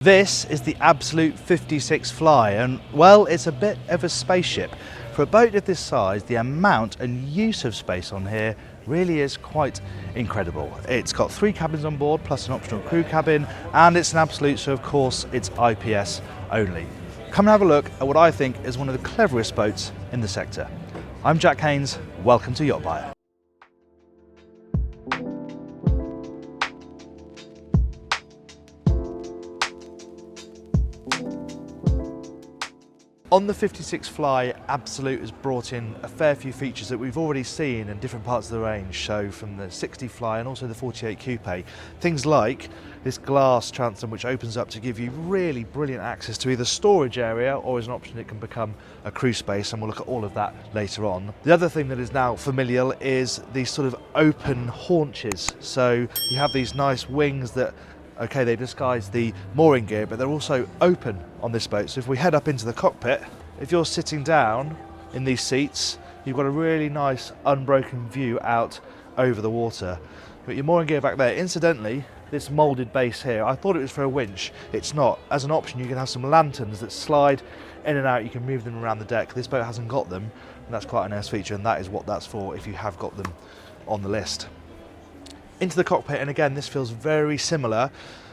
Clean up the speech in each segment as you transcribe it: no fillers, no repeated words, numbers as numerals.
This is the Absolute 56 Fly, and well, it's a bit of a spaceship. For a boat of this size, the amount and use of space on here really is quite incredible. It's got 3 cabins on board plus an optional crew cabin, and it's an Absolute, so of course it's IPS only. Come and have a look at what I think is one of the cleverest boats in the sector. I'm Jack Haynes, welcome to YachtBuyer. On the 56 Fly, Absolute has brought in a fair few features that we've already seen in different parts of the range, so from the 60 Fly and also the 48 Coupe. Things like this glass transom which opens up to give you really brilliant access to either storage area or as an option it can become a crew space, and we'll look at all of that later on. The other thing that is now familiar is these sort of open haunches. So you have these nice wings that, okay, they disguise the mooring gear, but they're also open on this boat. So if we head up into the cockpit, if you're sitting down in these seats, you've got a really nice unbroken view out over the water. You've got your mooring gear back there. Incidentally, this moulded base here, I thought it was for a winch. It's not. As an option, you can have some lanterns that slide in and out. You can move them around the deck. This boat hasn't got them, and that's quite a nice feature, and that is what that's for if you have got them on the list. Into the cockpit, and again, this feels very similar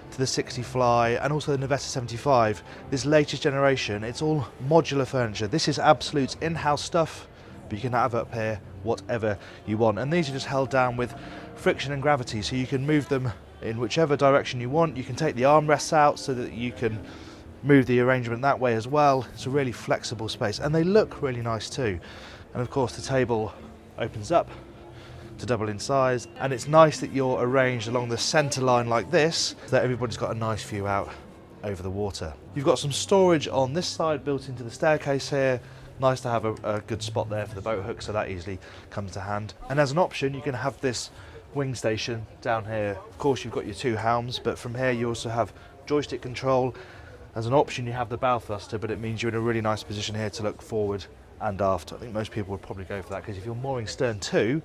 to the 60 Fly and also the Navetta 75. This latest generation, it's all modular furniture. This is Absolute's in-house stuff, but you can have up here whatever you want. And these are just held down with friction and gravity, so you can move them in whichever direction you want. You can take the armrests out so that you can move the arrangement that way as well. It's a really flexible space, and they look really nice too. And of course, the table opens up to double in size, and it's nice that you're arranged along the centre line like this so that everybody's got a nice view out over the water. You've got some storage on this side built into the staircase here. Nice to have a good spot there for the boat hook, so that easily comes to hand. And as an option, you can have this wing station down here. Of course, you've got your 2 helms, but from here you also have joystick control. As an option, you have the bow thruster, but it means you're in a really nice position here to look forward and aft. I think most people would probably go for that, because if you're mooring stern too,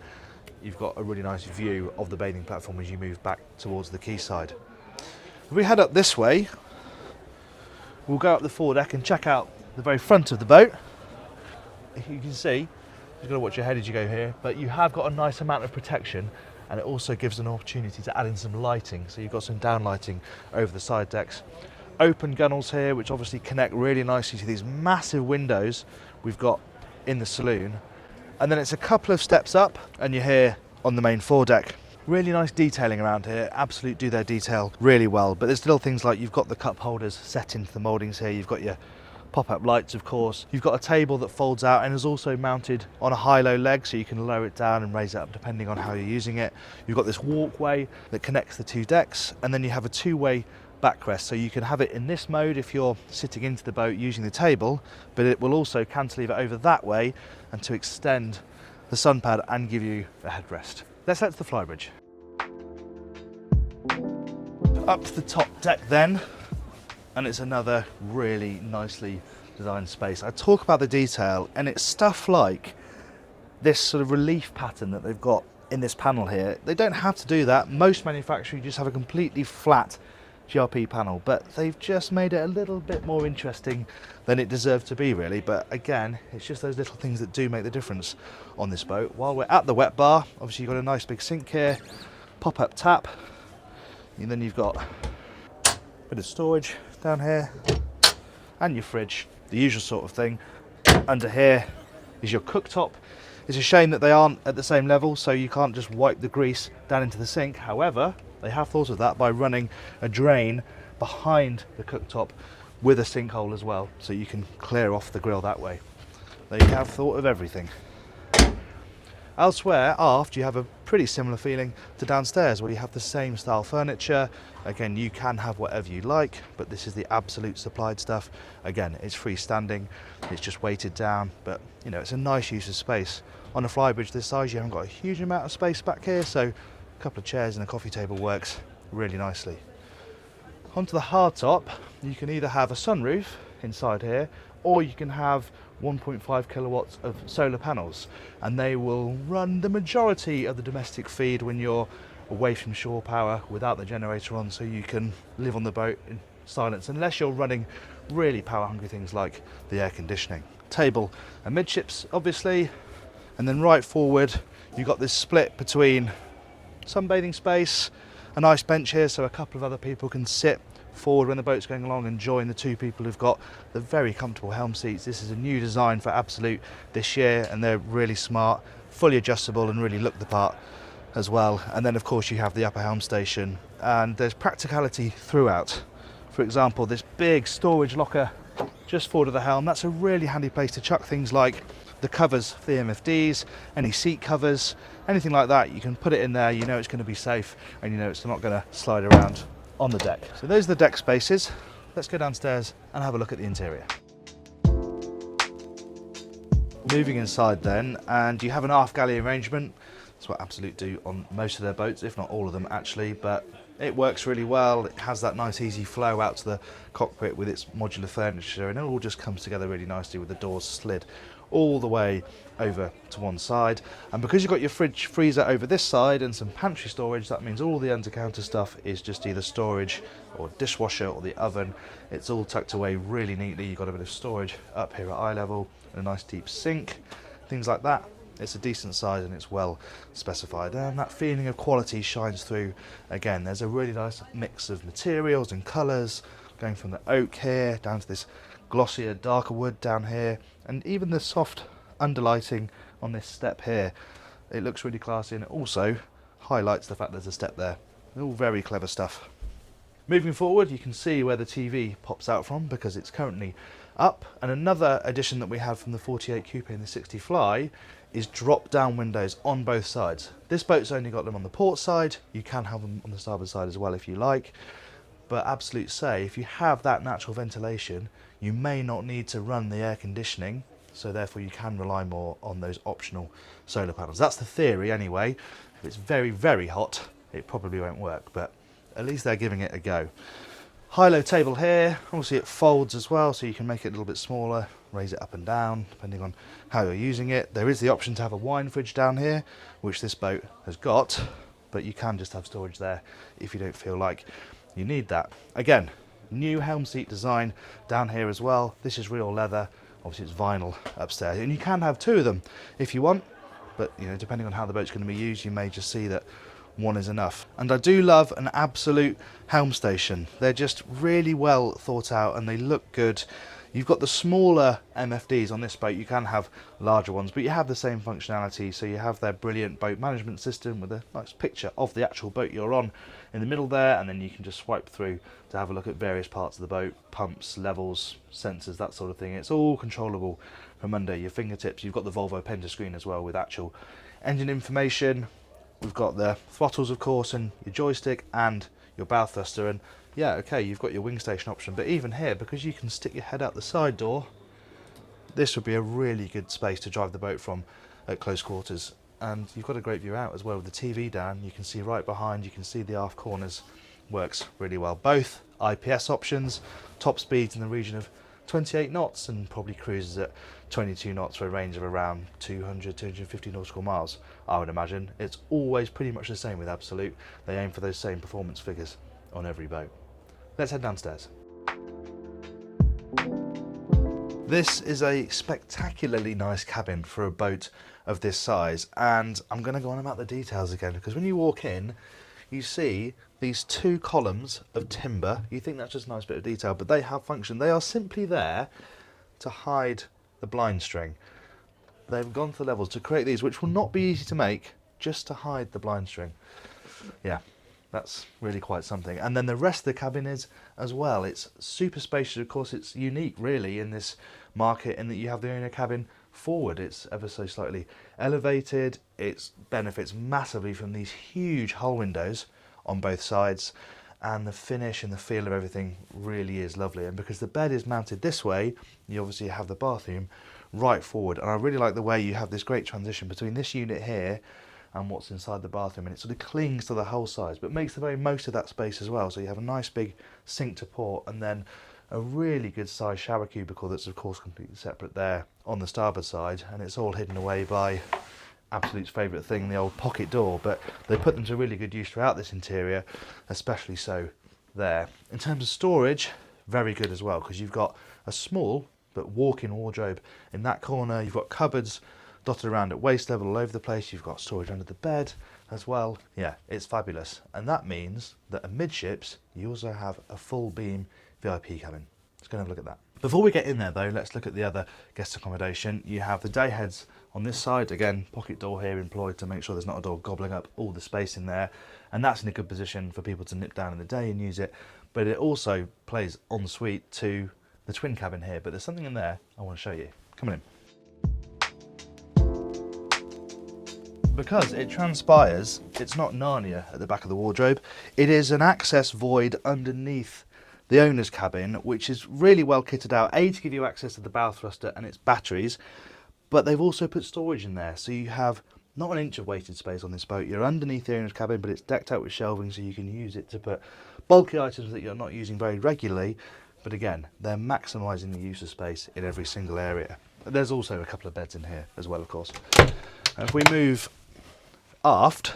you've got a really nice view of the bathing platform as you move back towards the quayside. If we head up this way, we'll go up the foredeck and check out the very front of the boat. You can see, you've got to watch your head as you go here, but you have got a nice amount of protection, and it also gives an opportunity to add in some lighting. So you've got some down lighting over the side decks. Open gunnels here, which obviously connect really nicely to these massive windows we've got in the saloon. And then it's a couple of steps up and you're here on the main foredeck. Really nice detailing around here. Absolute do their detail really well, but there's little things like you've got the cup holders set into the mouldings here. You've got your pop-up lights, of course. You've got a table that folds out and is also mounted on a high-low leg, so you can lower it down and raise it up depending on how you're using it. You've got this walkway that connects the 2 decks, and then you have a 2-way backrest, so you can have it in this mode if you're sitting into the boat using the table, but it will also cantilever over that way and to extend the sun pad and give you a headrest. Let's head to the Flybridge. Up to the top deck then, and it's another really nicely designed space. I talk about the detail, and it's stuff like this sort of relief pattern that they've got in this panel here. They don't have to do that. Most manufacturers just have a completely flat GRP panel, but they've just made it a little bit more interesting than it deserved to be, really. But again, it's just those little things that do make the difference on this boat. While we're at the wet bar, obviously you've got a nice big sink here, pop-up tap, and then you've got a bit of storage down here and your fridge, the usual sort of thing. Under here is your cooktop. It's a shame that they aren't at the same level, so you can't just wipe the grease down into the sink. However, they have thought of that by running a drain behind the cooktop with a sinkhole as well, so you can clear off the grill that way. They have thought of everything. Elsewhere, aft, you have a pretty similar feeling to downstairs, where you have the same style furniture. Again, you can have whatever you like, but this is the Absolute supplied stuff. Again, it's freestanding, it's just weighted down, but you know, it's a nice use of space. On a Flybridge this size, you haven't got a huge amount of space back here, so a couple of chairs and a coffee table works really nicely. Onto the hardtop, you can either have a sunroof inside here, or you can have 1.5 kilowatts of solar panels, and they will run the majority of the domestic feed when you're away from shore power without the generator on, so you can live on the boat silence, unless you're running really power hungry things like the air conditioning. Table and midships, obviously, and then right forward you've got this split between sunbathing space, a nice bench here so a couple of other people can sit forward when the boat's going along and join the two people who've got the very comfortable Helm seats. This is a new design for Absolute this year, and they're really smart, fully adjustable, and really look the part as well. And then of course you have the upper helm station, and there's practicality throughout. For example, this big storage locker just forward of the helm, that's a really handy place to chuck things like the covers for the MFDs, any seat covers, anything like that. You can put it in there, you know it's going to be safe, and you know it's not going to slide around on the deck. So those are the deck spaces. Let's go downstairs and have a look at the interior. Moving inside then, and you have an aft galley arrangement. That's what Absolute do on most of their boats, if not all of them actually, but it works really well. It has that nice easy flow out to the cockpit with its modular furniture, and it all just comes together really nicely with the doors slid all the way over to one side. And because you've got your fridge freezer over this side and some pantry storage, that means all the under-counter stuff is just either storage or dishwasher or the oven. It's all tucked away really neatly. You've got a bit of storage up here at eye level and a nice deep sink, things like that. It's a decent size and it's well specified, and that feeling of quality shines through. Again, there's a really nice mix of materials and colours, going from the oak here down to this glossier, darker wood down here, and even the soft underlighting on this step here. It looks really classy, and it also highlights the fact there's a step there. All very clever stuff. Moving forward, you can see where the TV pops out from because it's currently up, and another addition that we have from the 48 Coupe and the 60 Fly is drop down windows on both sides. This boat's only got them on the port side. You can have them on the starboard side as well if you like, but Absolute say if you have that natural ventilation, you may not need to run the air conditioning, so therefore you can rely more on those optional solar panels. That's the theory anyway. If it's very, very hot, it probably won't work, but at least they're giving it a go. High-low table here, obviously it folds as well, so you can make it a little bit smaller, raise it up and down, depending on how you're using it. There is the option to have a wine fridge down here, which this boat has got, but you can just have storage there if you don't feel like you need that. Again, new helm seat design down here as well. This is real leather, obviously it's vinyl upstairs, and you can have two of them if you want, but you know, depending on how the boat's going to be used, you may just see that one is enough. And I do love an Absolute helm station. They're just really well thought out and they look good. You've got the smaller MFDs on this boat, you can have larger ones, but you have the same functionality. So you have their brilliant boat management system with a nice picture of the actual boat you're on in the middle there, and then you can just swipe through to have a look at various parts of the boat, pumps, levels, sensors, that sort of thing. It's all controllable from under your fingertips. You've got the Volvo Penta screen as well with actual engine information. We've got the throttles, of course, and your joystick and your bow thruster, and yeah, okay, you've got your wing station option, but even here, because you can stick your head out the side door, this would be a really good space to drive the boat from at close quarters. And you've got a great view out as well with the TV down. You can see right behind, you can see the aft corners. Works really well. Both IPS options, top speeds in the region of 28 knots and probably cruises at 22 knots for a range of around 200, 250 nautical miles, I would imagine. It's always pretty much the same with Absolute. They aim for those same performance figures on every boat. Let's head downstairs. This is a spectacularly nice cabin for a boat of this size, and I'm going to go on about the details again, because when you walk in, you see these two columns of timber. You think that's just a nice bit of detail, but they have function. They are simply there to hide the blind string. They've gone to the levels to create these, which will not be easy to make, just to hide the blind string. Yeah, that's really quite something. And then the rest of the cabin is as well. It's super spacious. Of course, it's unique really in this market in that you have the owner cabin forward. It's ever so slightly elevated. It benefits massively from these huge hull windows on both sides, and the finish and the feel of everything really is lovely. And because the bed is mounted this way, you obviously have the bathroom right forward, and I really like the way you have this great transition between this unit here and what's inside the bathroom, and it sort of clings to the whole size but makes the very most of that space as well. So you have a nice big sink to port, and then a really good sized shower cubicle that's of course completely separate there on the starboard side, and it's all hidden away by Absolute's favourite thing, the old pocket door. But they put them to really good use throughout this interior, especially so there. In terms of storage, very good as well, because you've got a small but walk-in wardrobe in that corner. You've got cupboards dotted around at waist level all over the place. You've got storage under the bed as well. Yeah, it's fabulous. And that means that amidships, you also have a full beam VIP cabin. Let's go and have a look at that. Before we get in there though, let's look at the other guest accommodation. You have the day heads on this side. Again, pocket door here employed to make sure there's not a door gobbling up all the space in there. And that's in a good position for people to nip down in the day and use it. But it also plays en suite to the twin cabin here. But there's something in there I want to show you. Come on in. Because it transpires, it's not Narnia at the back of the wardrobe. It is an access void underneath the owner's cabin, which is really well kitted out, A, to give you access to the bow thruster and its batteries, but they've also put storage in there. So you have not an inch of wasted space on this boat. You're underneath the owner's cabin, but it's decked out with shelving, so you can use it to put bulky items that you're not using very regularly. But again, they're maximising the use of space in every single area. There's also a couple of beds in here as well, of course. And if we move aft,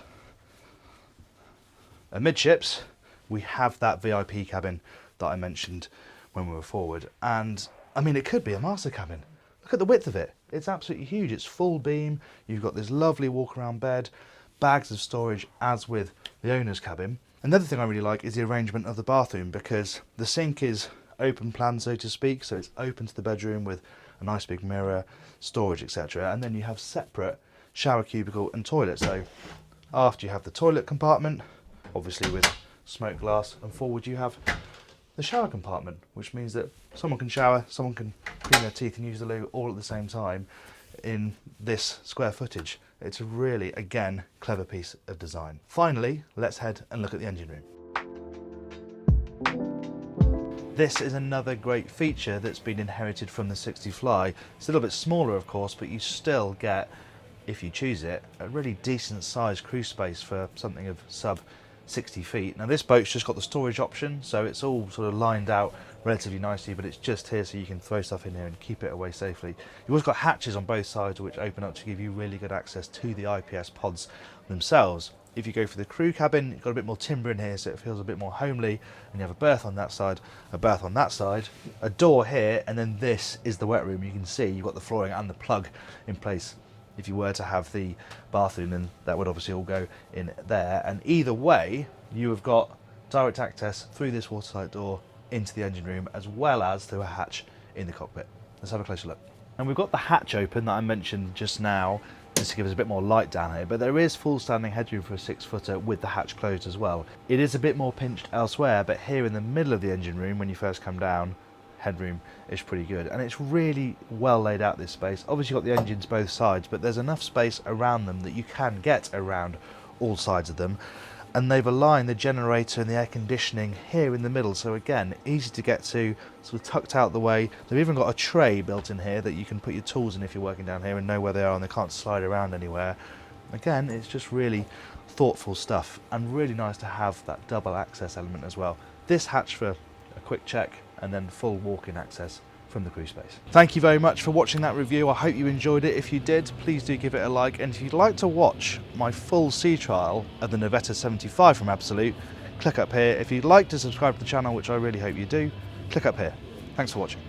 amidships, we have that VIP cabin that I mentioned when we were forward. And I mean, it could be a master cabin. Look at the width of it. It's absolutely huge. It's full beam. You've got this lovely walk around bed, bags of storage as with the owner's cabin. Another thing I really like is the arrangement of the bathroom, because the sink is open plan, so to speak. So it's open to the bedroom with a nice big mirror, storage, etc. And then you have separate shower cubicle and toilet. So after you have the toilet compartment, obviously with smoke glass, and forward you have the shower compartment, which means that someone can shower, someone can clean their teeth and use the loo all at the same time in this square footage. It's a really, again, clever piece of design. Finally, let's head and look at the engine room. This is another great feature that's been inherited from the 60 Fly. It's a little bit smaller, of course, but you still get, if you choose it, a really decent sized cruise space for something of sub 60 feet. Now this boat's just got the storage option, so it's all sort of lined out relatively nicely, but it's just here so you can throw stuff in here and keep it away safely. You've also got hatches on both sides which open up to give you really good access to the IPS pods themselves. If you go for the crew cabin, you've got a bit more timber in here so it feels a bit more homely, and you have a berth on that side, a berth on that side, a door here, and then this is the wet room. You can see you've got the flooring and the plug in place. If you were to have the bathroom, then that would obviously all go in there. And either way, you have got direct access through this watertight door into the engine room, as well as through a hatch in the cockpit. Let's have a closer look. And we've got the hatch open that I mentioned just now, just to give us a bit more light down here, but there is full standing headroom for a 6-footer with the hatch closed as well. It is a bit more pinched elsewhere, but here in the middle of the engine room, when you first come down, headroom is pretty good, and it's really well laid out, this space. Obviously you've got the engines both sides, but there's enough space around them that you can get around all sides of them, and they've aligned the generator and the air conditioning here in the middle, so again, easy to get to, sort of tucked out the way. They've even got a tray built in here that you can put your tools in if you're working down here and know where they are, and they can't slide around anywhere. Again, it's just really thoughtful stuff, and really nice to have that double access element as well. This hatch for a quick check, and then full walk-in access from the crew space. Thank you very much for watching that review. I hope you enjoyed it. If you did, please do give it a like, and if you'd like to watch my full sea trial of the Novetta 75 from Absolute, click up here. If you'd like to subscribe to the channel, which I really hope you do, click up here. Thanks for watching.